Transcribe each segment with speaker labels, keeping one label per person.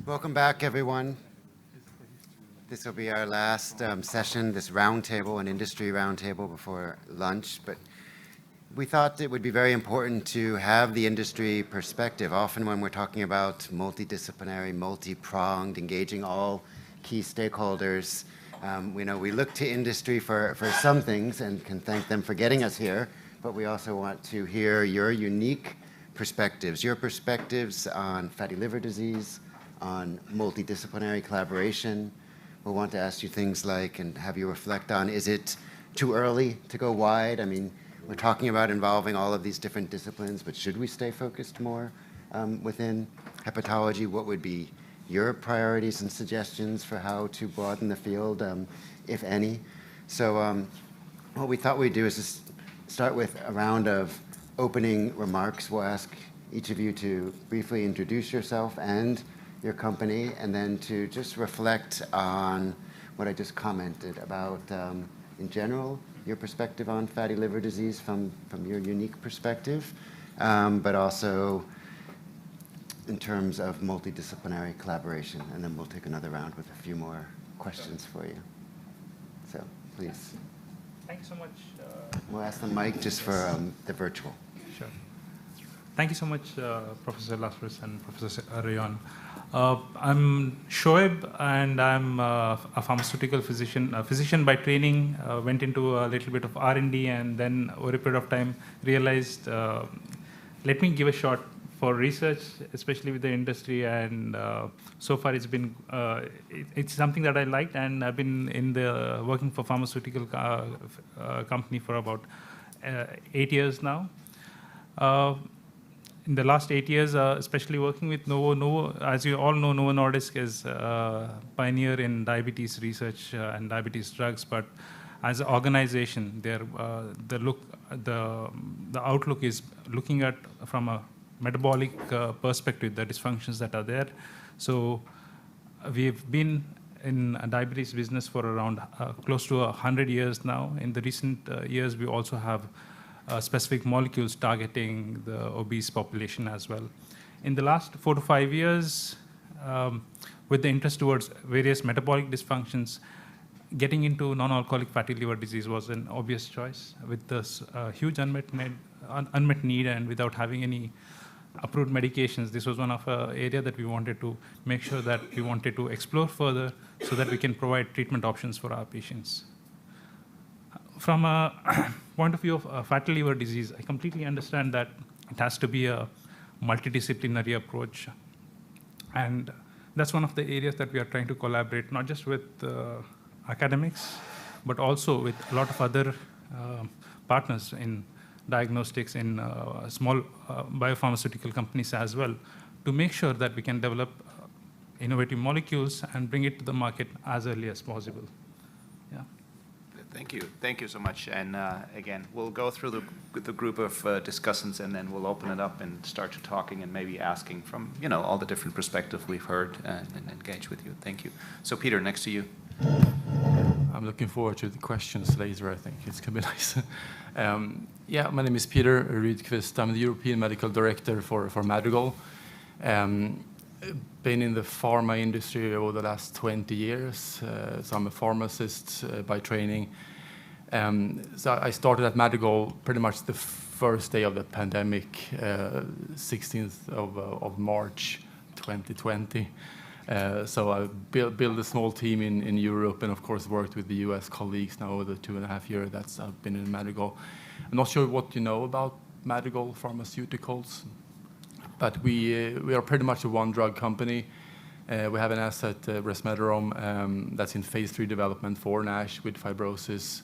Speaker 1: Welcome back, everyone. This will be our last session, this roundtable, an industry roundtable before lunch. But we thought it would be very important to have the industry perspective. Often when we're talking about multidisciplinary, multi-pronged, engaging all key stakeholders, we look to industry for some things and can thank them for getting us here. But we also want to hear your unique perspectives, your perspectives on fatty liver disease, on multidisciplinary collaboration. We'll want to ask you things like, and have you reflect on, is it too early to go wide? I mean, we're talking about involving all of these different disciplines, but should we stay focused more within hepatology? What would be your priorities and suggestions for how to broaden the field, if any? So what we thought we'd do is just start with a round of opening remarks. We'll ask each of you to briefly introduce yourself and your company, and then to just reflect on what I just commented about, in general, your perspective on fatty liver disease from your unique perspective, but also in terms of multidisciplinary collaboration. And then we'll take another round with a few more questions for you. So, please.
Speaker 2: Thanks so much.
Speaker 1: We'll ask the mic just for the virtual.
Speaker 2: Sure. Thank you so much, Professor Lasris and Professor Rayon. I'm Shoeb, and I'm a pharmaceutical physician. A physician by training, went into a little bit of R&D, and then over a period of time realized, let me give a shot for research, especially with the industry. And so far, it's been it's something that I liked, and I've been working for pharmaceutical company for about 8 years now. In the last 8 years, especially working with Novo, as you all know, Novo Nordisk is a pioneer in diabetes research and diabetes drugs. But as an organization, the outlook is looking at from a metabolic perspective, the dysfunctions that are there. So we've been in a diabetes business for around close to 100 years now. In the recent years, we also have specific molecules targeting the obese population as well. In the last 4 to 5 years, with the interest towards various metabolic dysfunctions, getting into non-alcoholic fatty liver disease was an obvious choice. With this huge unmet need, and without having any approved medications, this was one of area that we wanted to make sure that we wanted to explore further so that we can provide treatment options for our patients. From a point of view of fatty liver disease, I completely understand that it has to be a multidisciplinary approach. And that's one of the areas that we are trying to collaborate, not just with academics, but also with a lot of other partners in diagnostics, in small biopharmaceutical companies as well, to make sure that we can develop innovative molecules and bring it to the market as early as possible. Yeah.
Speaker 3: Thank you. Thank you so much. And again, we'll go through the group of discussants, and then we'll open it up and start to talking and maybe asking from all the different perspectives we've heard and engage with you. Thank you. So Peter, next to you.
Speaker 4: I'm looking forward to the questions later. I think it's going to be nice. Yeah, my name is Peter Rydqvist. I'm the European Medical Director for Madrigal. Been in the pharma industry over the last 20 years. So I'm a pharmacist by training. So I started at Madrigal pretty much the first day of the pandemic, 16th of March 2020. So I built a small team in Europe, and of course worked with the US colleagues now over the 2.5 years that I've been in Madrigal. I'm not sure what you know about Madrigal Pharmaceuticals, but we are pretty much a one-drug company. We have an asset, resmetirom, that's in phase 3 development for NASH with fibrosis.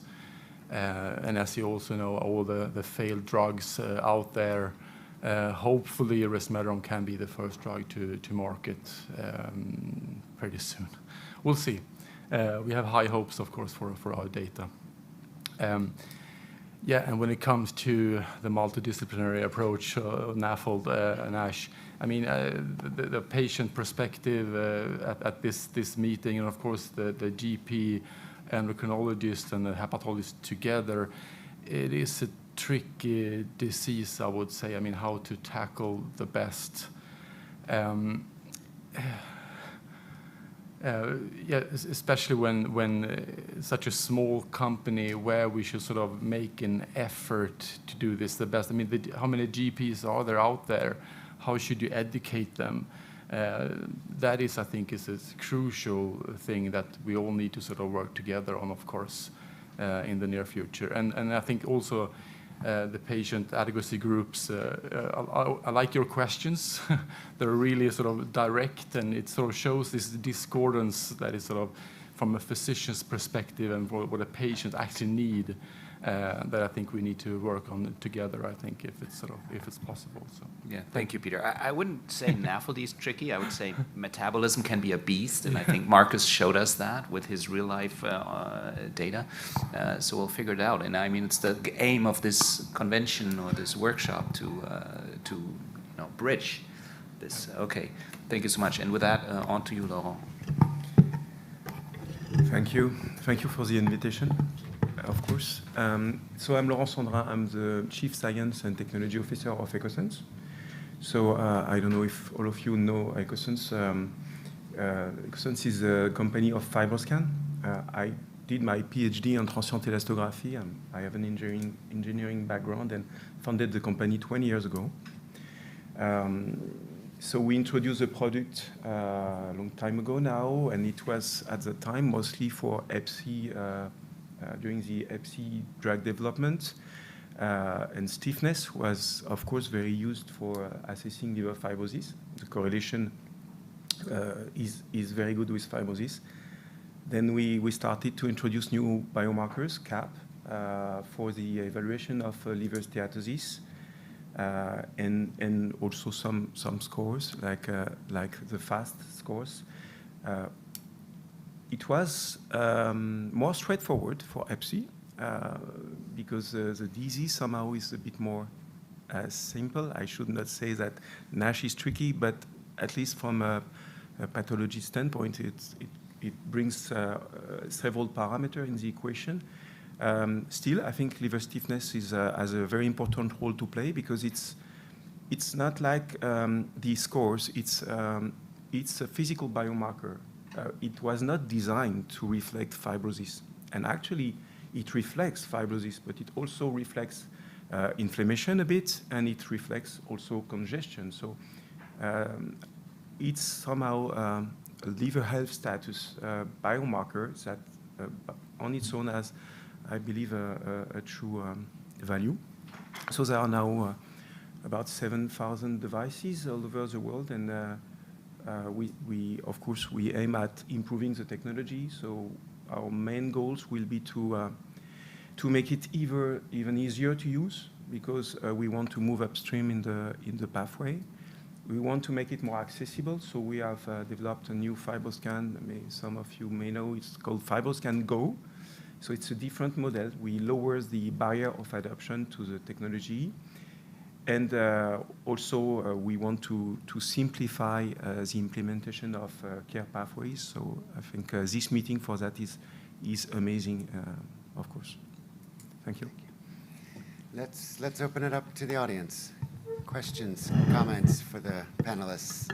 Speaker 4: And as you also know, all the failed drugs out there, hopefully resmetirom can be the first drug to market pretty soon. We'll see. We have high hopes, of course, for our data. Yeah, and when it comes to the multidisciplinary approach, NAFLD, NASH, I mean, the patient perspective at this meeting, and of course the GP endocrinologist and the hepatologist together, it is a tricky disease, I would say. I mean, how to tackle the best. Yeah, especially when such a small company where we should sort of make an effort to do this the best. I mean, how many GPs are there out there? How should you educate them? That is, I think, is a crucial thing that we all need to sort of work together on, of course, in the near future. And I think also the patient advocacy groups, I like your questions. They're really sort of direct, and it sort of shows this discordance that is sort of from a physician's perspective and what a patient actually need, that I think we need to work on together, I think, if it's possible. So.
Speaker 3: Yeah, thank you, Peter. I wouldn't say NAFLD is tricky. I would say metabolism can be a beast, and I think Marcus showed us that with his real-life data. So we'll figure it out. And I mean, it's the aim of this convention or this workshop to bridge this. Okay, thank you so much. And with that, on to you, Laurent.
Speaker 5: Thank you. Thank you for the invitation. Of course. So I'm Laurent Sandrin. I'm the Chief Science and Technology Officer of Ecosense. So I don't know if all of you know Ecosense. Ecosense is a company of FibroScan. I did my PhD on transient elastography. I have an engineering background and founded the company 20 years ago. So we introduced the product a long time ago now, and it was at the time mostly for EPSI, during the EPSI drug development. And stiffness was, of course, very used for assessing liver fibrosis. The correlation is very good with fibrosis. Then we started to introduce new biomarkers, CAP, for the evaluation of liver steatosis, and also some scores like the FAST scores. It was more straightforward for EPSI because the disease somehow is a bit more simple. I should not say that NASH is tricky, but at least from a pathology standpoint, it brings several parameters in the equation. Still, I think liver stiffness has a very important role to play because it's not like the scores. It's a physical biomarker. It was not designed to reflect fibrosis, and actually, it reflects fibrosis, but it also reflects inflammation a bit, and it reflects also congestion. So it's somehow a liver health status biomarker that on its own has, I believe, a true value. So there are now about 7,000 devices all over the world, and we of course, we aim at improving the technology. So our main goals will be to make it even easier to use, because we want to move upstream in the pathway. We want to make it more accessible, so we have developed a new FibroScan. Some of you may know it's called FibroScan Go. So it's a different model. We lower the barrier of adoption to the technology. And also, we want to simplify the implementation of care pathways. So I think this meeting for that is amazing, of course. Thank you.
Speaker 1: Let's open it up to the audience. Questions, comments for the panelists?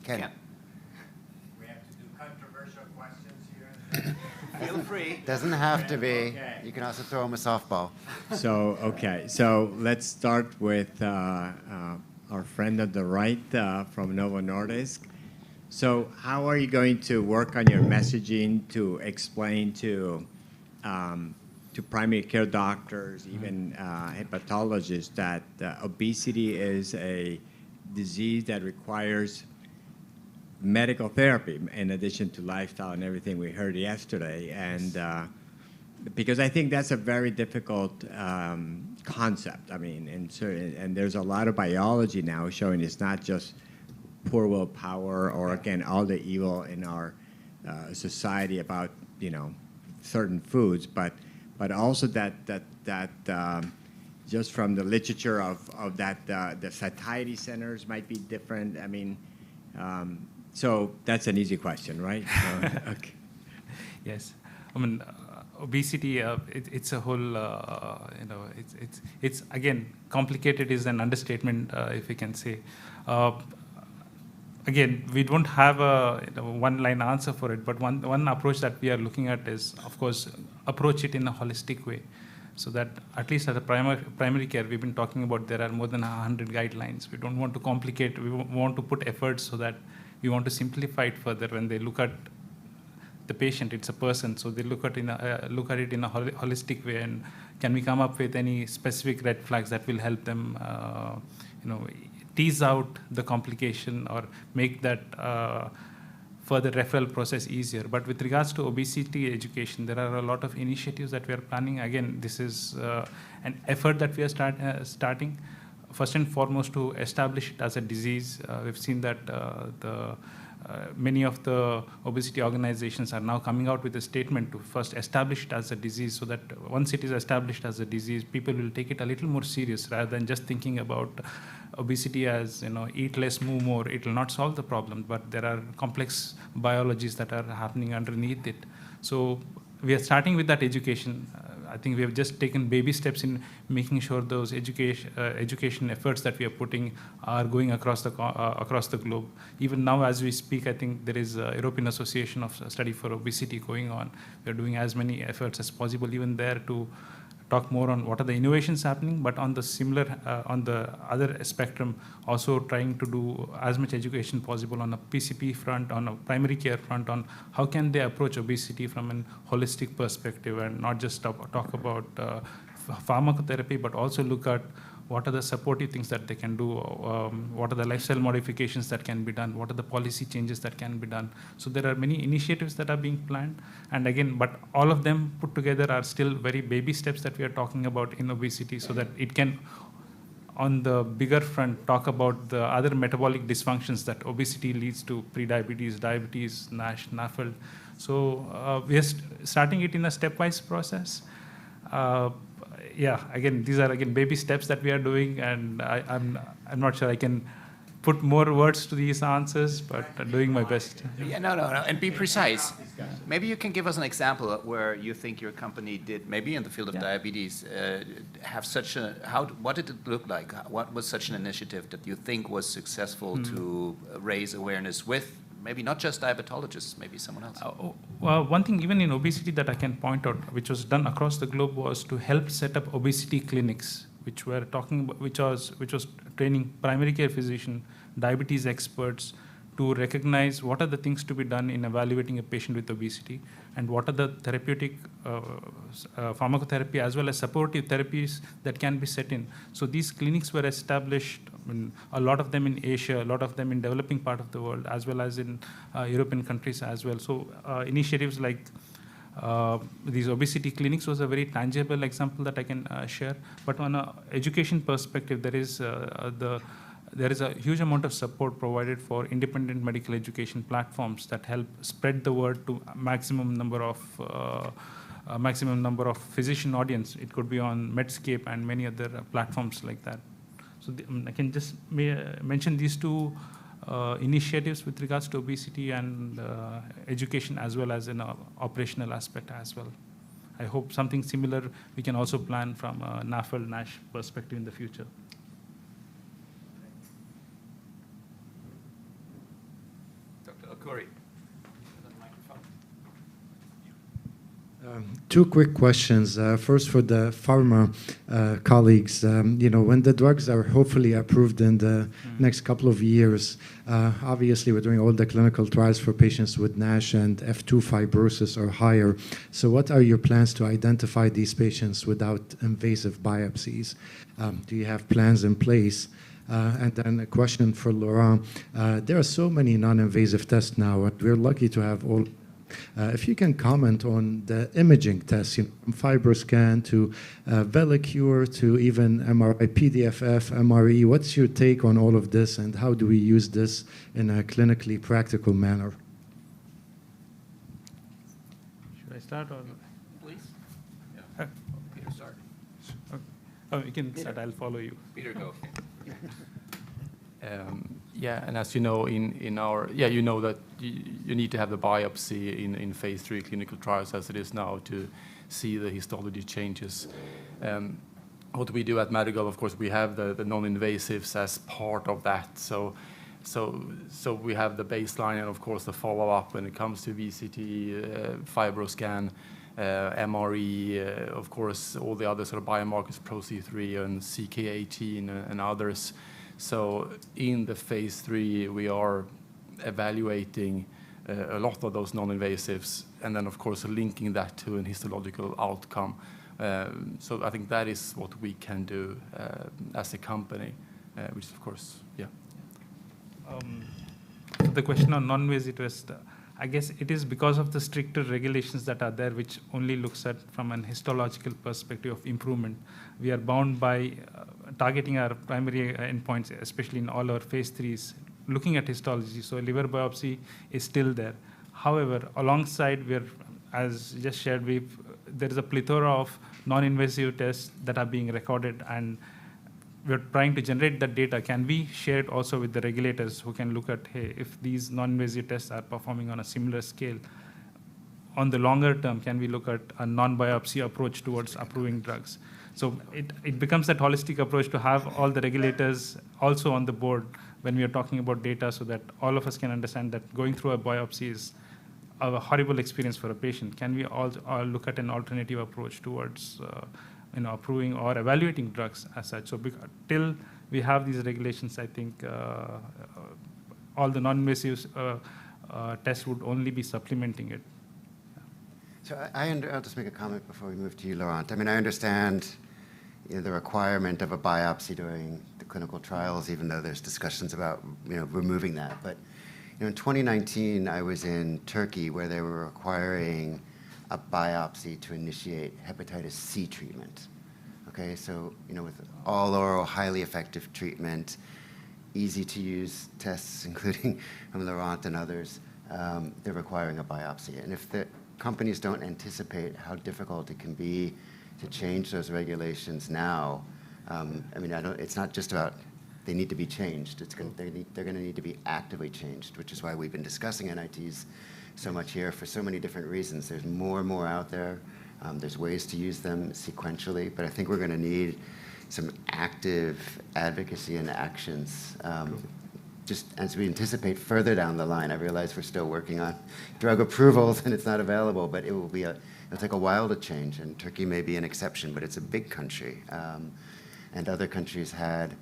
Speaker 1: Ken.
Speaker 6: We have to do controversial questions here.
Speaker 3: Feel free.
Speaker 1: Doesn't have to be.
Speaker 6: Okay.
Speaker 1: You can also throw them a softball.
Speaker 6: So let's start with our friend on the right from Novo Nordisk. So how are you going to work on your messaging to explain to primary care doctors, even hepatologists, that obesity is a disease that requires medical therapy in addition to lifestyle and everything we heard yesterday? And because I think that's a very difficult concept. I mean, and there's a lot of biology now showing it's not just poor willpower or, again, all the evil in our society about, certain foods, but also that just from the literature of that, the satiety centers might be different. I mean, so that's an easy question, right? Okay.
Speaker 2: Yes. I mean, obesity, it's a whole, it's again, complicated is an understatement, if we can say. again, we don't have a one-line answer for it, but one approach that we are looking at is, of course, approach it in a holistic way. So that at least at the primary care, we've been talking about there are more than 100 guidelines. We don't want to complicate, we want to put efforts so that we want to simplify it further. When they look at the patient, it's a person, so they look at it in a holistic way, and can we come up with any specific red flags that will help them tease out the complication or make that further referral process easier. But with regards to obesity education, there are a lot of initiatives that we are planning. Again, this is an effort that we are starting. First and foremost, to establish it as a disease. We've seen that many of the obesity organizations are now coming out with a statement to first establish it as a disease, so that once it is established as a disease, people will take it a little more serious rather than just thinking about obesity as, eat less, move more. It will not solve the problem, but there are complex biologies that are happening underneath it. So we are starting with that education. I think we have just taken baby steps in making sure those education efforts that we are putting are going across the globe. Even now, as we speak, I think there is a European Association of Study for Obesity going on. We are doing as many efforts as possible even there to talk more on what are the innovations happening, but on the similar, on the other spectrum, also trying to do as much education possible on a PCP front, on a primary care front, on how can they approach obesity from a holistic perspective and not just talk about pharmacotherapy, but also look at what are the supportive things that they can do, what are the lifestyle modifications that can be done, what are the policy changes that can be done. So there are many initiatives that are being planned. And again, but all of them put together are still very baby steps that we are talking about in obesity, so that it can, on the bigger front, talk about the other metabolic dysfunctions that obesity leads to: prediabetes, diabetes, NASH, NAFLD. So we are starting it in a stepwise process. Again, these are baby steps that we are doing, and I'm not sure I can put more words to these answers, but doing my best.
Speaker 3: Yeah, no, and be precise. Maybe you can give us an example where you think your company did, maybe in the field of diabetes, have such a, what did it look like? What was such an initiative that you think was successful to raise awareness with? Maybe not just diabetologists, maybe someone else.
Speaker 2: Well, one thing even in obesity that I can point out, which was done across the globe, was to help set up obesity clinics, which were talking about, which was training primary care physician, diabetes experts, to recognize what are the things to be done in evaluating a patient with obesity, and what are the therapeutic pharmacotherapy as well as supportive therapies that can be set in. So these clinics were established, a lot of them in Asia, a lot of them in developing part of the world, as well as in European countries as well. So initiatives like these obesity clinics was a very tangible example that I can share. But on an education perspective, there is a huge amount of support provided for independent medical education platforms that help spread the word to maximum number of physician audience. It could be on Medscape and many other platforms like that. So I can just mention these two initiatives with regards to obesity and education, as well as an operational aspect as well. I hope something similar we can also plan from a NAFLD NASH perspective in the future.
Speaker 3: Corey.
Speaker 7: Two quick questions. First, for the pharma colleagues, when the drugs are hopefully approved in the next couple of years, obviously we're doing all the clinical trials for patients with NASH and F2 fibrosis or higher. So what are your plans to identify these patients without invasive biopsies? Do you have plans in place? And then a question for Laurent. There are so many non-invasive tests now, and we're lucky to have all. If you can comment on the imaging tests, from FibroScan to Velicure to even MRI, PDFF, MRE, what's your take on all of this, and how do we use this in a clinically practical manner?
Speaker 2: Should I start or?
Speaker 3: Please. Yeah. Peter, start.
Speaker 2: Oh, you can start. I'll follow you.
Speaker 3: Peter, go.
Speaker 4: And as you know, you know that you need to have the biopsy in phase 3 clinical trials as it is now to see the histology changes. What we do at Madrigal, of course, we have the non-invasives as part of that. So So we have the baseline and of course the follow-up when it comes to VCT, FibroScan, MRE, of course all the other sort of biomarkers, ProC3 and CK18 and others. So in the phase 3 we are evaluating a lot of those non-invasives and then of course linking that to an histological outcome. So I think that is what we can do as a company, which is of course, yeah.
Speaker 2: The question on non-invasive test, I guess it is because of the stricter regulations that are there, which only looks at from an histological perspective of improvement. We are bound by targeting our primary endpoints, especially in all our phase 3s, looking at histology. So liver biopsy is still there. However, alongside, as just shared, there is a plethora of non-invasive tests that are being recorded, and we're trying to generate that data. Can we share it also with the regulators who can look at, hey, if these non-invasive tests are performing on a similar scale, on the longer term, can we look at a non-biopsy approach towards approving drugs? So it becomes that holistic approach to have all the regulators also on the board when we are talking about data so that all of us can understand that going through a biopsy is a horrible experience for a patient. Can we all look at an alternative approach towards approving or evaluating drugs as such? So till we have these regulations, I think all the non-invasive tests would only be supplementing it.
Speaker 1: So I'll just make a comment before we move to you, Laurent. I mean, I understand the requirement of a biopsy during the clinical trials, even though there's discussions about removing that. But in 2019, I was in Turkey where they were requiring a biopsy to initiate hepatitis C treatment. Okay, so with all oral, highly effective treatment, easy to use tests, including Laurent and others, they're requiring a biopsy. And if the companies don't anticipate how difficult it can be to change those regulations now, it's not just about they need to be changed. They're going to need to be actively changed, which is why we've been discussing NITs so much here for so many different reasons. There's more and more out there. There's ways to use them sequentially, but I think we're going to need some active advocacy and actions. Just as we anticipate further down the line, I realize we're still working on drug approvals and it's not available, but it'll take a while to change, and Turkey may be an exception, but it's a big country. And other countries had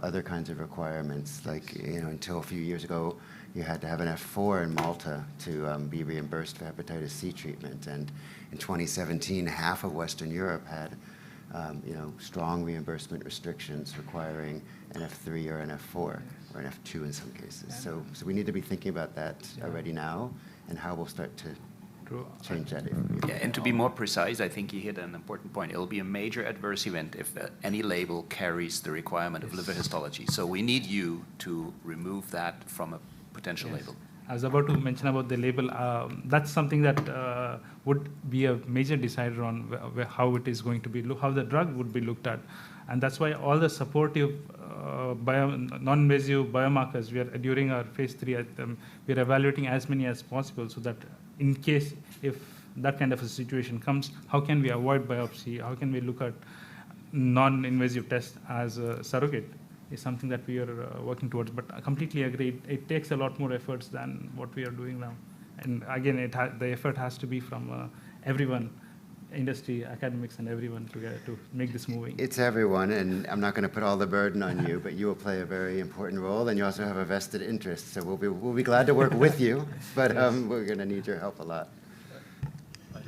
Speaker 1: other kinds of requirements, like until a few years ago, you had to have an F4 in Malta to be reimbursed for hepatitis C treatment. And in 2017, half of Western Europe had strong reimbursement restrictions requiring an F3 or an F4 or an F2 in some cases. So we need to be thinking about that already now and how we'll start to change that.
Speaker 3: Yeah, and to be more precise, I think you hit an important point. It'll be a major adverse event if any label carries the requirement of liver histology. So we need you to remove that from a potential label.
Speaker 2: I was about to mention about the label. That's something that would be a major decider on how it is going to be, how the drug would be looked at. And that's why all the supportive non-invasive biomarkers, during our phase 3, we are evaluating as many as possible so that in case if that kind of a situation comes, how can we avoid biopsy? How can we look at non-invasive tests as a surrogate? Is something that we are working towards. But I completely agree. It takes a lot more efforts than what we are doing now. And again, the effort has to be from everyone, industry, academics, and everyone to make this moving.
Speaker 1: It's everyone, and I'm not going to put all the burden on you, but you will play a very important role, and you also have a vested interest. So we'll be glad to work with you, but we're going to need your help a lot.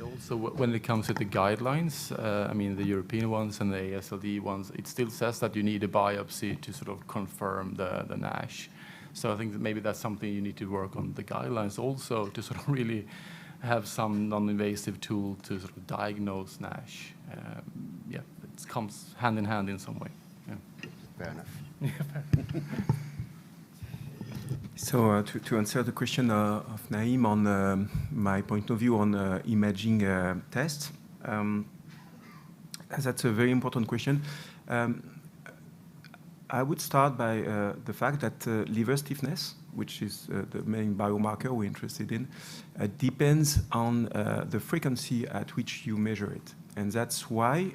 Speaker 4: Also, when it comes to the guidelines, the European ones and the ASLD ones, it still says that you need a biopsy to sort of confirm the NASH. So I think that maybe that's something you need to work on the guidelines also to sort of really have some non-invasive tool to sort of diagnose NASH. It comes hand in hand in some way. Yeah.
Speaker 1: Fair enough.
Speaker 5: So to answer the question of Naeem on my point of view on imaging tests, that's a very important question. I would start by the fact that liver stiffness, which is the main biomarker we're interested in, depends on the frequency at which you measure it. And that's why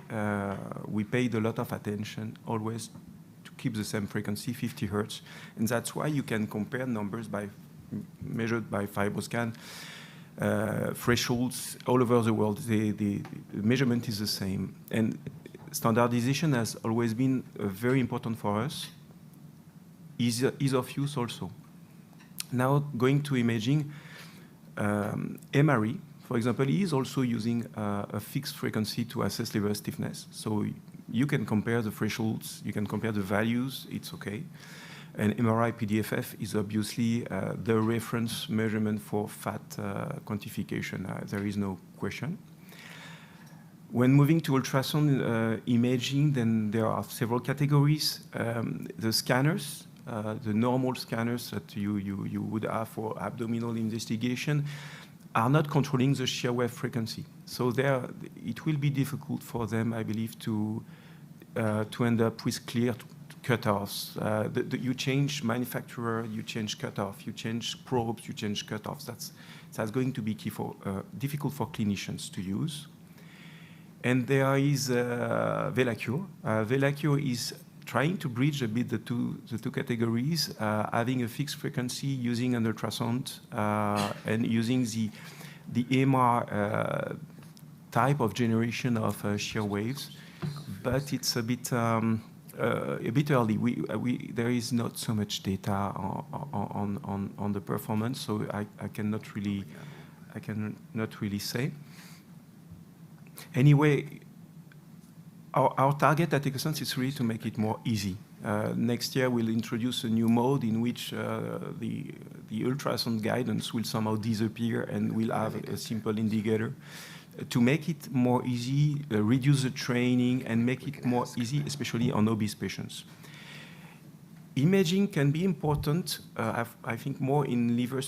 Speaker 5: we paid a lot of attention always to keep the same frequency, 50 hertz. And that's why you can compare numbers measured by FibroScan, thresholds all over the world. The measurement is the same. And standardization has always been very important for us. Ease of use also. Now going to imaging, MRE, for example, is also using a fixed frequency to assess liver stiffness. So you can compare the thresholds, you can compare the values, it's okay. And MRI PDFF is obviously the reference measurement for fat quantification. There is no question. When moving to ultrasound imaging, then there are several categories. The scanners, the normal scanners that you would have for abdominal investigation, are not controlling the shear wave frequency. So there, it will be difficult for them, I believe, to end up with clear cutoffs. You change manufacturer, you change cutoff, you change probes, you change cutoffs. That's going to be difficult for clinicians to use. And there is VelaCure. VelaCure is trying to bridge a bit the two categories, having a fixed frequency, using an ultrasound, and using the AMR type of generation of shear waves. But it's a bit early. There is not so much data on the performance, so I cannot really say. Anyway, our target at Ahsan is really to make it more easy. Next year, we'll introduce a new mode in which the ultrasound guidance will somehow disappear, and we'll have a simple indicator to make it more easy, reduce the training, and make it more easy, especially on obese patients. Imaging can be important, I think, more in liver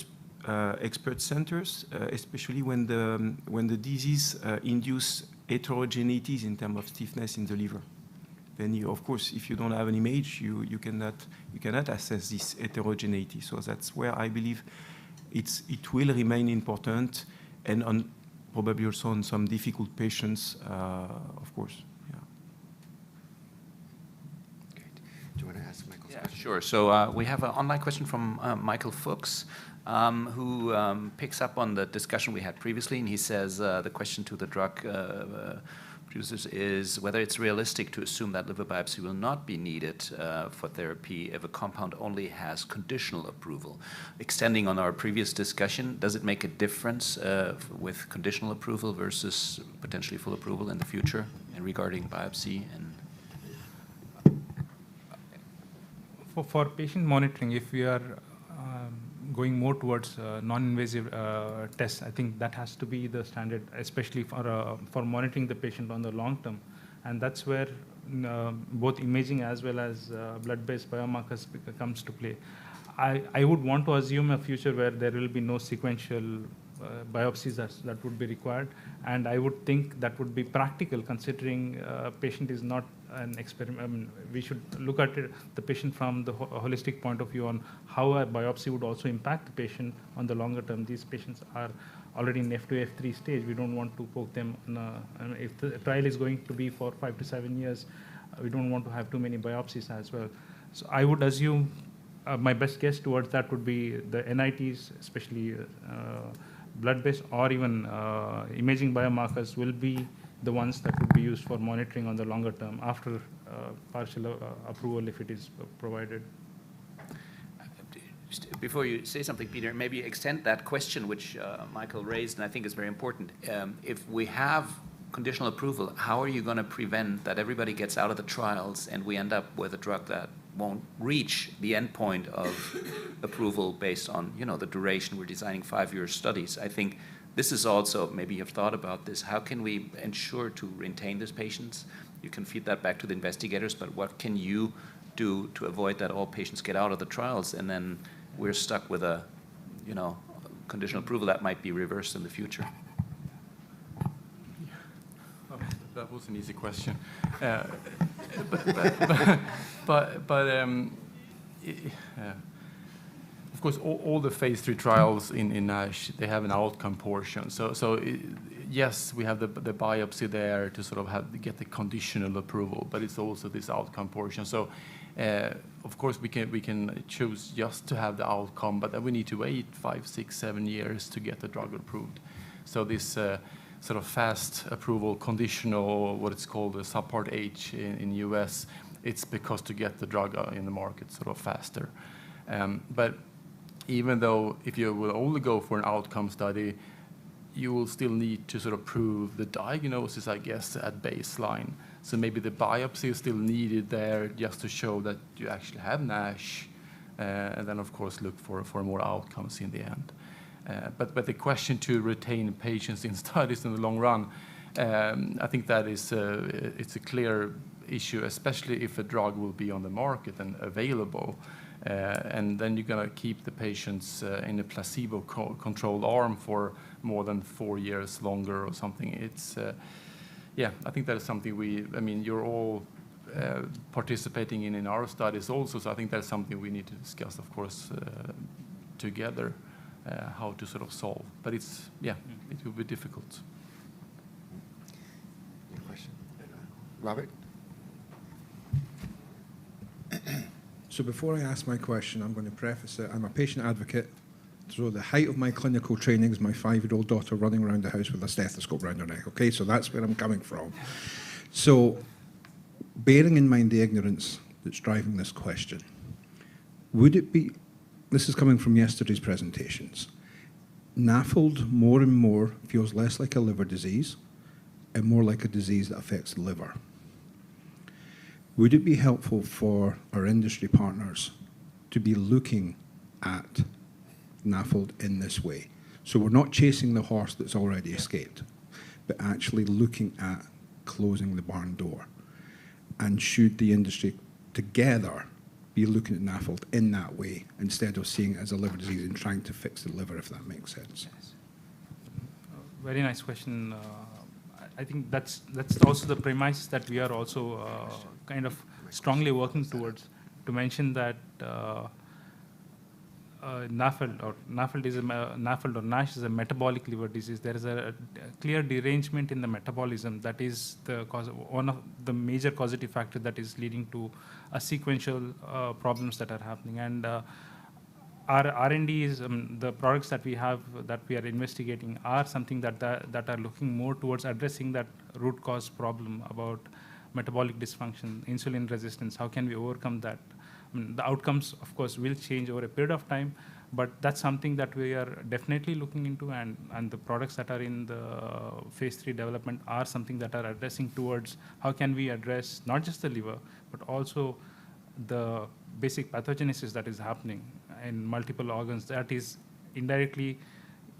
Speaker 5: expert centers, especially when the disease induces heterogeneities in terms of stiffness in the liver. Then, of course, if you don't have an image, you cannot assess this heterogeneity. So that's where I believe it will remain important, and probably also on some difficult patients, of course. Yeah.
Speaker 1: Great. Do you want to ask Michael's question?
Speaker 3: Sure. So we have an online question from Michael Fuchs, who picks up on the discussion we had previously, and he says the question to the drug producers is whether it's realistic to assume that liver biopsy will not be needed for therapy if a compound only has conditional approval. Extending on our previous discussion, does it make a difference with conditional approval versus potentially full approval in the future and regarding biopsy? And
Speaker 2: for patient monitoring, if we are going more towards non-invasive tests, I think that has to be the standard, especially for monitoring the patient on the long term. And that's where both imaging as well as blood-based biomarkers comes to play. I would want to assume a future where there will be no sequential biopsies that would be required. And I would think that would be practical, considering patient is not an experiment. I mean, we should look at the patient from the holistic point of view on how a biopsy would also impact the patient on the longer term. These patients are already in F2, F3 stage. We don't want to poke them. If the trial is going to be for 5 to 7 years, we don't want to have too many biopsies as well. So I would assume my best guess towards that would be the NITs, especially blood-based or even imaging biomarkers, will be the ones that would be used for monitoring on the longer term after partial approval, if it is provided.
Speaker 3: Before you say something, Peter, maybe extend that question which Michael raised, and I think is very important. If we have conditional approval, how are you going to prevent that everybody gets out of the trials and we end up with a drug that won't reach the endpoint of approval based on, the duration? We're designing 5-year studies. I think this is also, maybe you've thought about this, how can we ensure to retain these patients? You can feed that back to the investigators, but what can you do to avoid that all patients get out of the trials and then we're stuck with a, conditional approval that might be reversed in the future?
Speaker 4: That was an easy question. Of course, all the phase 3 trials in NASH, they have an outcome portion. So yes, we have the biopsy there to sort of get the conditional approval, but it's also this outcome portion. So Of course, we can choose just to have the outcome, but then we need to wait 5, 6, 7 years to get the drug approved. So this sort of fast approval, conditional, what it's called, the Subpart H in US, it's because to get the drug in the market sort of faster. But even though if you will only go for an outcome study, you will still need to sort of prove the diagnosis, I guess, at baseline. So maybe the biopsy is still needed there just to show that you actually have NASH, and then of course look for more outcomes in the end. But the question to retain patients in studies in the long run, I think that is it's a clear issue, especially if a drug will be on the market and available. And then you're going to keep the patients in a placebo-controlled arm for more than 4 years longer or something. It's, yeah, I think that is something I mean, you're all participating in our studies also, so I think that's something we need to discuss, of course, together, how to sort of solve. But it's, yeah, it will be difficult.
Speaker 1: Any question? Robert?
Speaker 8: So before I ask my question, I'm going to preface it. I'm a patient advocate. So the height of my clinical training is my 5-year-old daughter running around the house with a stethoscope around her neck. Okay, so that's where I'm coming from. So bearing in mind the ignorance that's driving this question, would it be, this is coming from yesterday's presentations, NAFLD more and more feels less like a liver disease and more like a disease that affects the liver. Would it be helpful for our industry partners to be looking at NAFLD in this way? So we're not chasing the horse that's already escaped, but actually looking at closing the barn door. And should the industry together be looking at NAFLD in that way instead of seeing it as a liver disease and trying to fix the liver, if that makes sense?
Speaker 2: Yes. Very nice question. I think that's also the premise that we are also kind of strongly working towards, to mention that NAFLD or NASH is a metabolic liver disease. There is a clear derangement in the metabolism that is the cause, one of the major causative factors that is leading to a sequential problems that are happening. And our R&D is the products that we have that we are investigating are something that are looking more towards addressing that root cause problem about metabolic dysfunction, insulin resistance. How can we overcome that? I mean, the outcomes, of course, will change over a period of time, but that's something that we are definitely looking into, and the products that are in the phase 3 development are something that are addressing towards how can we address not just the liver, but also the basic pathogenesis that is happening in multiple organs that is indirectly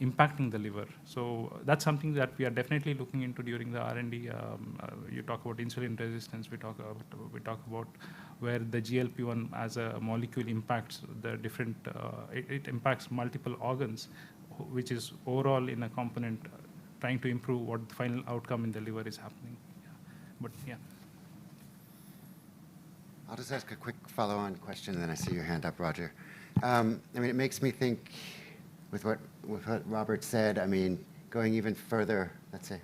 Speaker 2: impacting the liver. So that's something that we are definitely looking into during the R&D. You talk about insulin resistance. We talk about where the GLP-1 as a molecule impacts the different. It impacts multiple organs, which is overall in a component trying to improve what the final outcome in the liver is happening. Yeah. But yeah.
Speaker 1: I'll just ask a quick follow-on question, and then I see your hand up, Roger. I mean, it makes me think with what Robert said, I mean, going even further, let's say,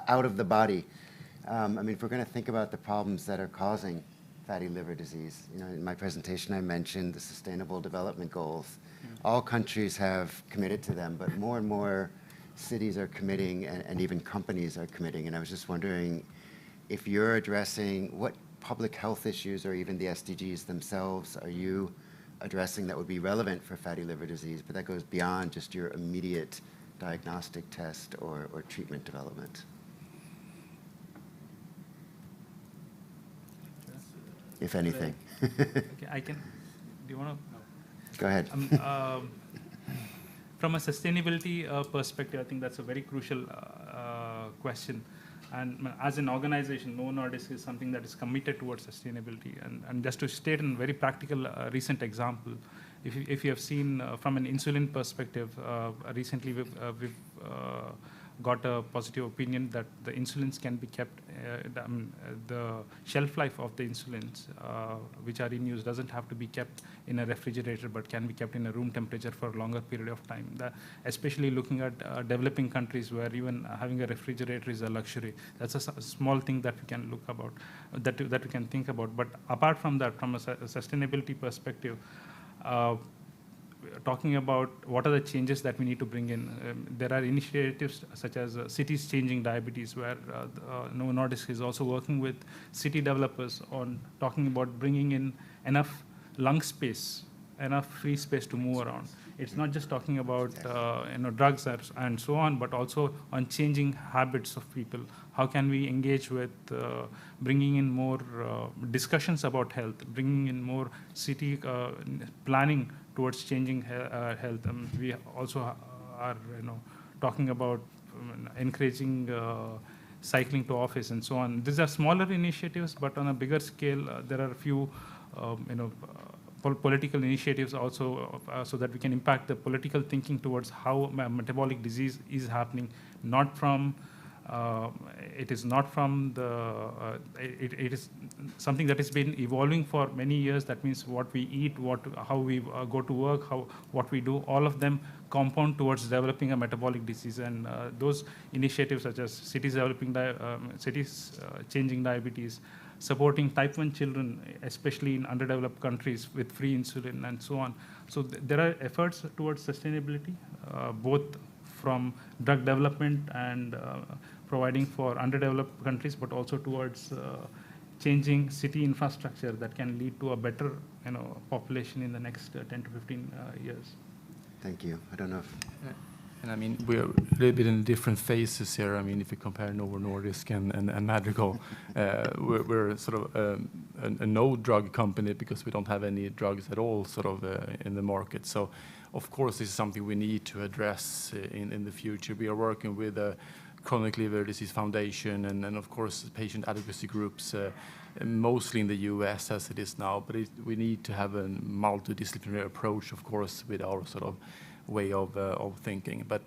Speaker 1: out of the body. I mean, if we're going to think about the problems that are causing fatty liver disease, you know, in my presentation I mentioned the Sustainable Development Goals. All countries have committed to them, but more and more cities are committing, and even companies are committing. And I was just wondering if you're addressing what public health issues or even the SDGs themselves are you addressing that would be relevant for fatty liver disease, but that goes beyond just your immediate diagnostic test or treatment development? If anything.
Speaker 2: Okay, I can. Do you want to? No.
Speaker 1: Go ahead.
Speaker 2: From a sustainability perspective, I think that's a very crucial question. And as an organization, Novo Nordisk is something that is committed towards sustainability. And just to state a very practical recent example, if you have seen from an insulin perspective, recently we've got a positive opinion that the insulins can be kept, the shelf life of the insulins, which are in use, doesn't have to be kept in a refrigerator, but can be kept in a room temperature for a longer period of time. Especially looking at developing countries where even having a refrigerator is a luxury. That's a small thing that we can look about, that we can think about. But apart from that, from a sustainability perspective, talking about what are the changes that we need to bring in. There are initiatives such as cities changing diabetes, where Novo Nordisk is also working with city developers on talking about bringing in enough lung space, enough free space to move around. It's not just talking about drugs and so on, but also on changing habits of people. How can we engage with bringing in more discussions about health, bringing in more city planning towards changing health. We also are talking about encouraging cycling to office and so on. These are smaller initiatives, but on a bigger scale, there are a few political initiatives also, so that we can impact the political thinking towards how metabolic disease is happening, not from it is not from the it is something that has been evolving for many years. That means what we eat, how we go to work, what we do, all of them compound towards developing a metabolic disease. And those initiatives such as cities changing diabetes, supporting type 1 children, especially in underdeveloped countries with free insulin and so on. So there are efforts towards sustainability, both from drug development and providing for underdeveloped countries, but also towards changing city infrastructure that can lead to a better population in the next 10 to 15 years.
Speaker 1: Thank you. I don't know if...
Speaker 4: And I mean, we're a little bit in different phases here. I mean, if you compare Novo Nordisk and Madrigal, we're sort of a no-drug company because we don't have any drugs at all sort of in the market. So, of course, this is something we need to address in the future. We are working with a Chronic Liver Disease Foundation and of course, patient advocacy groups, mostly in the US as it is now. But we need to have a multidisciplinary approach, of course, with our sort of way of thinking. But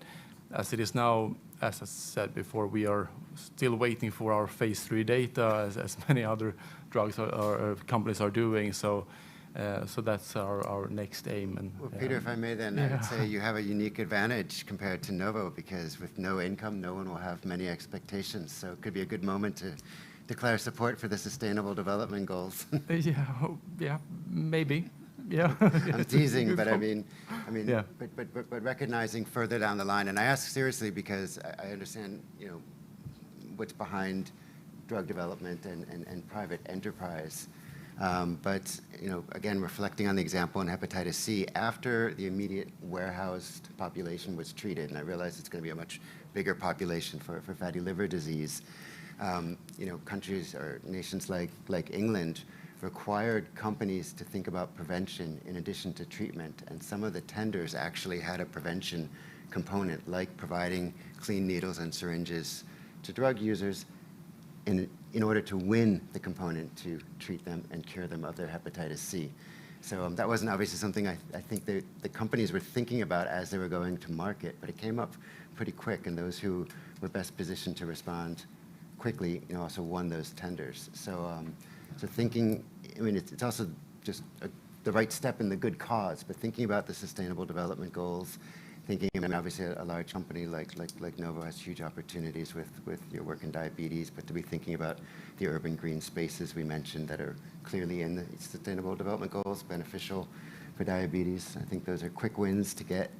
Speaker 4: as it is now, as I said before, we are still waiting for our phase 3 data, as many other drugs or companies are doing. So that's our next aim. And
Speaker 1: well, Peter, if I may then, I would say you have a unique advantage compared to Novo, because with no income, no one will have many expectations. So it could be a good moment to declare support for the Sustainable Development Goals.
Speaker 4: yeah, maybe. Yeah,
Speaker 1: I'm teasing, but I mean,
Speaker 4: yeah.
Speaker 1: but recognizing further down the line, and I ask seriously because I understand, what's behind drug development and private enterprise. But again, reflecting on the example in hepatitis C, after the immediate warehoused population was treated, and I realize it's going to be a much bigger population for fatty liver disease. Countries or nations like England required companies to think about prevention in addition to treatment, and some of the tenders actually had a prevention component, like providing clean needles and syringes to drug users in order to win the component to treat them and cure them of their hepatitis C. So that wasn't obviously something I think the companies were thinking about as they were going to market, but it came up pretty quick, and those who were best positioned to respond quickly, also won those tenders. So thinking, it's also just the right step in the good cause, but thinking about the Sustainable Development Goals, thinking, obviously a large company like Novo has huge opportunities with your work in diabetes, but to be thinking about the urban green spaces we mentioned that are clearly in the Sustainable Development Goals, beneficial for diabetes. I think those are quick wins to get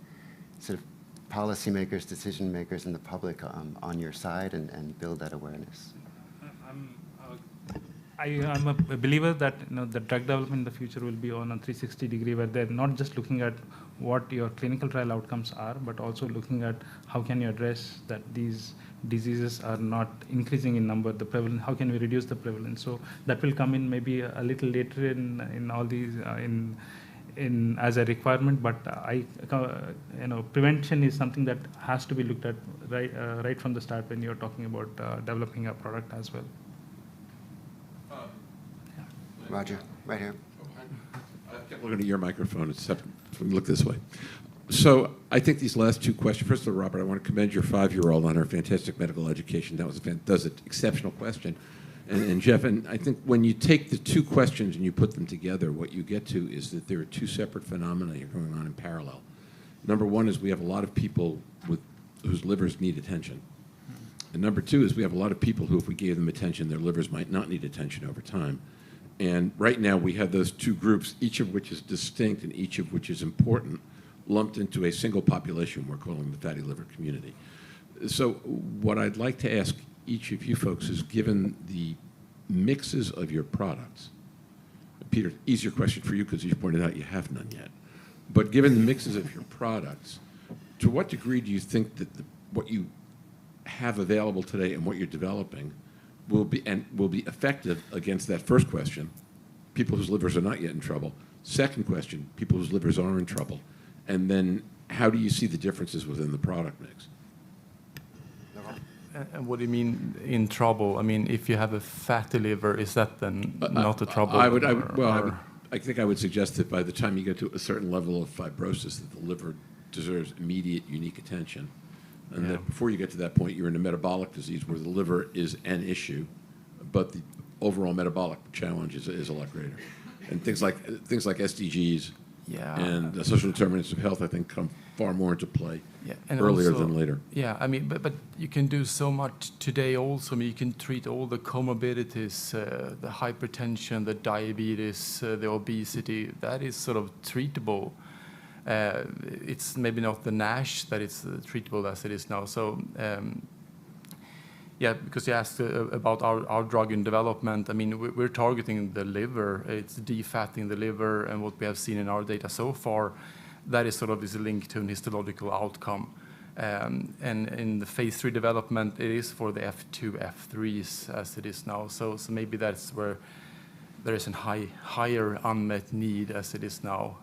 Speaker 1: sort of policymakers, decision makers, and the public on your side and build that awareness.
Speaker 2: I'm a believer that the drug development in the future will be on a 360-degree, where they're not just looking at what your clinical trial outcomes are, but also looking at how can you address that these diseases are not increasing in number, the prevalence, how can we reduce the prevalence. So that will come in maybe a little later in all these in as a requirement, but prevention is something that has to be looked at right from the start when you're talking about developing a product as well.
Speaker 1: Roger, right here.
Speaker 9: I kept looking at your microphone. Look this way. So I think these last two questions, first of all, Robert, I want to commend your 5-year-old on her fantastic medical education. That was does an exceptional question. And Jeff, and I think when you take the two questions and you put them together, what you get to is that there are two separate phenomena here going on in parallel. Number one is we have a lot of people whose livers need attention. And number two is we have a lot of people who, if we gave them attention, their livers might not need attention over time. And right now we have those two groups, each of which is distinct and each of which is important, lumped into a single population we're calling the fatty liver community. So what I'd like to ask each of you folks is, given the mixes of your products, Peter, easier question for you because you pointed out you have none yet, but given the mixes of your products, to what degree do you think that what you have available today and what you're developing will be effective against that first question, people whose livers are not yet in trouble? Second question, people whose livers are in trouble. And then how do you see the differences within the product mix?
Speaker 4: And what do you mean in trouble? I mean, if you have a fatty liver, is that then not a trouble?
Speaker 9: I think I would suggest that by the time you get to a certain level of fibrosis, that the liver deserves immediate, unique attention. And that before you get to that point, you're in a metabolic disease where the liver is an issue, but the overall metabolic challenge is a lot greater. And things like SDGs and social determinants of health, I think, come far more into play earlier than later.
Speaker 4: Yeah, I mean, but you can do so much today also. I mean, you can treat all the comorbidities, the hypertension, the diabetes, the obesity. That is sort of treatable. It's maybe not the NASH that is treatable as it is now. So, yeah, because you asked about our drug in development. I mean, we're targeting the liver. It's defatting the liver, and what we have seen in our data so far, that is sort of is linked to an histological outcome. And in the phase 3 development, it is for the F2, F3s as it is now. So maybe that's where there is a higher unmet need as it is now.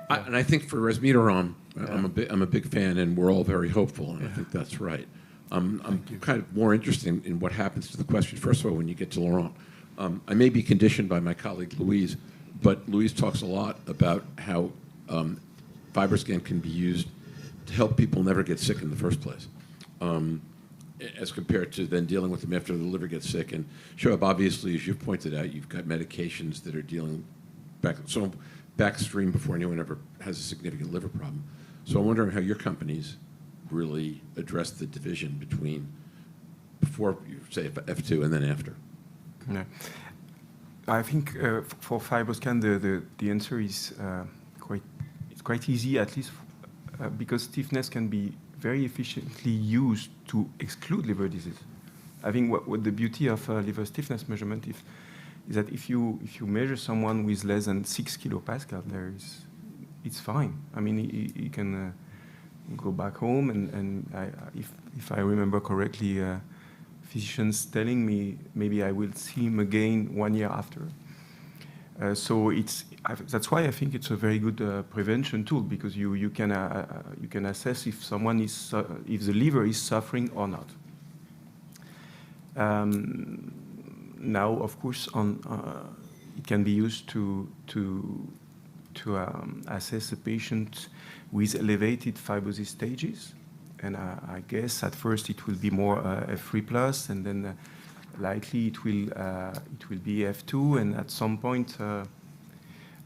Speaker 9: And I think for resmetirom, I'm a big fan, and we're all very hopeful, and I think that's right. I'm kind of more interested in what happens to the question, first of all, when you get to Laurent. I may be conditioned by my colleague Louise, but Louise talks a lot about how FibroScan can be used to help people never get sick in the first place, as compared to then dealing with them after the liver gets sick. And Shoeb, obviously, as you've pointed out, you've got medications that are dealing backstream before anyone ever has a significant liver problem. So I'm wondering how your companies really address the division between before, you say, F2 and then after.
Speaker 5: Yeah. I think for FibroScan, the answer is quite easy, at least because stiffness can be very efficiently used to exclude liver disease. I think what the beauty of liver stiffness measurement is that if you measure someone with less than 6 kilopascal, it's fine. I mean, he can go back home, and if I remember correctly, physicians telling me maybe I will see him again 1 year after. So that's why I think it's a very good prevention tool, because you can assess if someone if the liver is suffering or not. Now, of course, it can be used to assess a patient with elevated fibrosis stages, and I guess at first it will be more F3+, and then likely it will be F2, and at some point,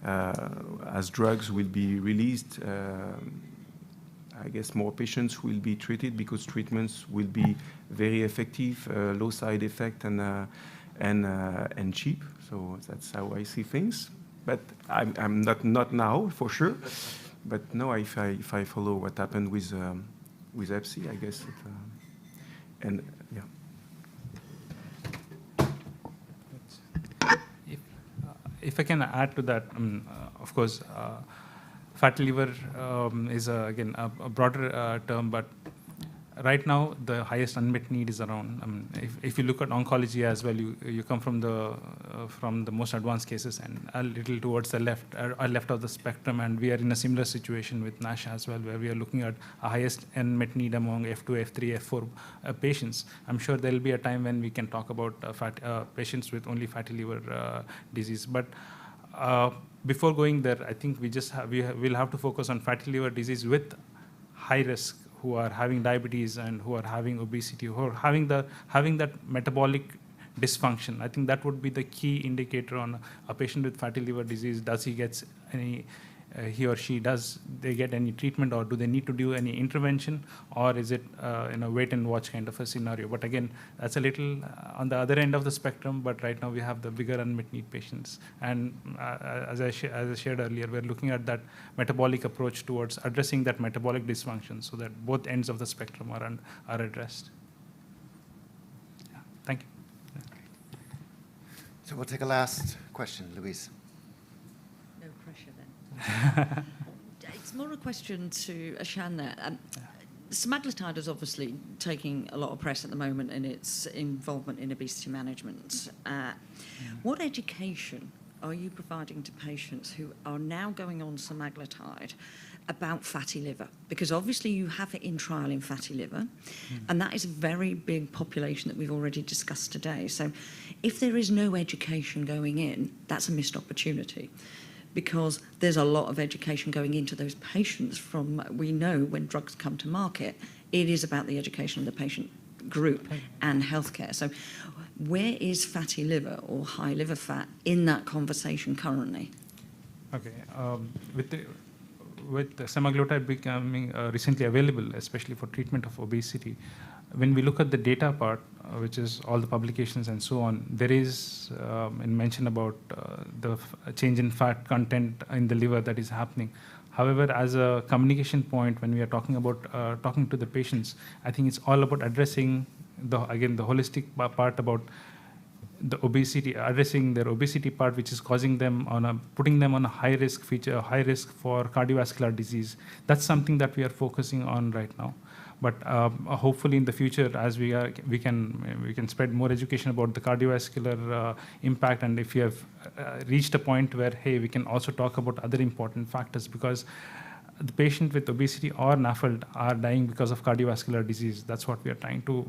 Speaker 5: as drugs will be released, I guess more patients will be treated because treatments will be very effective, low side effect, and cheap. So that's how I see things. But I'm not now for sure. But no, if I follow what happened with Hep-C, I guess, and yeah.
Speaker 2: If I can add to that, of course, fatty liver is again a broader term, but right now the highest unmet need is around. If you look at oncology as well, you come from the most advanced cases and a little towards the left of the spectrum, and we are in a similar situation with NASH as well, where we are looking at a highest unmet need among F2, F3, F4 patients. I'm sure there will be a time when we can talk about patients with only fatty liver disease, but before going there, I think we'll have to focus on fatty liver disease with high risk, who are having diabetes and who are having obesity, who are having that metabolic dysfunction. I think that would be the key indicator on a patient with fatty liver disease. Does he get any, he or she, does they get any treatment, or do they need to do any intervention, or is it wait and watch kind of a scenario? But again, that's a little on the other end of the spectrum, but right now we have the bigger unmet need patients. And as I shared earlier, we're looking at that metabolic approach towards addressing that metabolic dysfunction so that both ends of the spectrum are addressed. Yeah, thank you.
Speaker 1: So we'll take a last question, Louise.
Speaker 10: No pressure then. It's more a question to Ahsan there. Semaglutide is obviously taking a lot of press at the moment in its involvement in obesity management. What education are you providing to patients who are now going on semaglutide about fatty liver? Because obviously you have it in trial in fatty liver, and that is a very big population that we've already discussed today. So if there is no education going in, that's a missed opportunity, because there's a lot of education going into those patients from, we know when drugs come to market, it is about the education of the patient group and healthcare. So where is fatty liver or high liver fat in that conversation currently?
Speaker 2: Okay, with the semaglutide becoming recently available, especially for treatment of obesity, when we look at the data part, which is all the publications and so on, there is mention about the change in fat content in the liver that is happening. However, as a communication point, when we are talking about talking to the patients, I think it's all about addressing the holistic part about the obesity, addressing their obesity part, which is causing them putting them on a high risk for cardiovascular disease. That's something that we are focusing on right now. But hopefully in the future, as we can spread more education about the cardiovascular impact, and if you have reached a point where, hey, we can also talk about other important factors, because the patient with obesity or NAFLD are dying because of cardiovascular disease. That's what we are trying to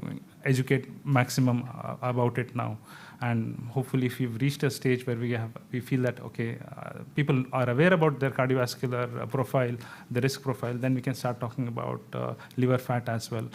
Speaker 2: educate maximum about it now. And hopefully if we've reached a stage where we feel that, okay, people are aware about their cardiovascular profile, the risk profile, then we can start talking about liver fat as well.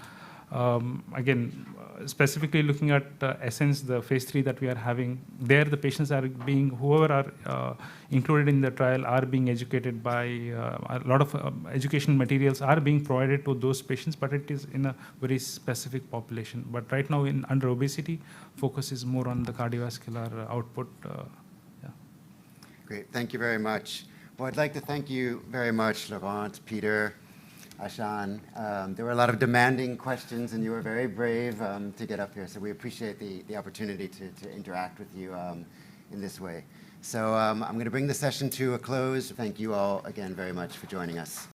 Speaker 2: Again, specifically looking at Essence, the phase 3 that we are having, there the patients are being, whoever are included in the trial are being educated by, a lot of educational materials are being provided to those patients, but it is in a very specific population. But right now under obesity, focus is more on the cardiovascular output. Yeah.
Speaker 1: Great, thank you very much. Well, I'd like to thank you very much, Laurent, Peter, Ahsan. There were a lot of demanding questions, and you were very brave to get up here. So we appreciate the opportunity to interact with you in this way. So I'm going to bring the session to a close. Thank you all again very much for joining us.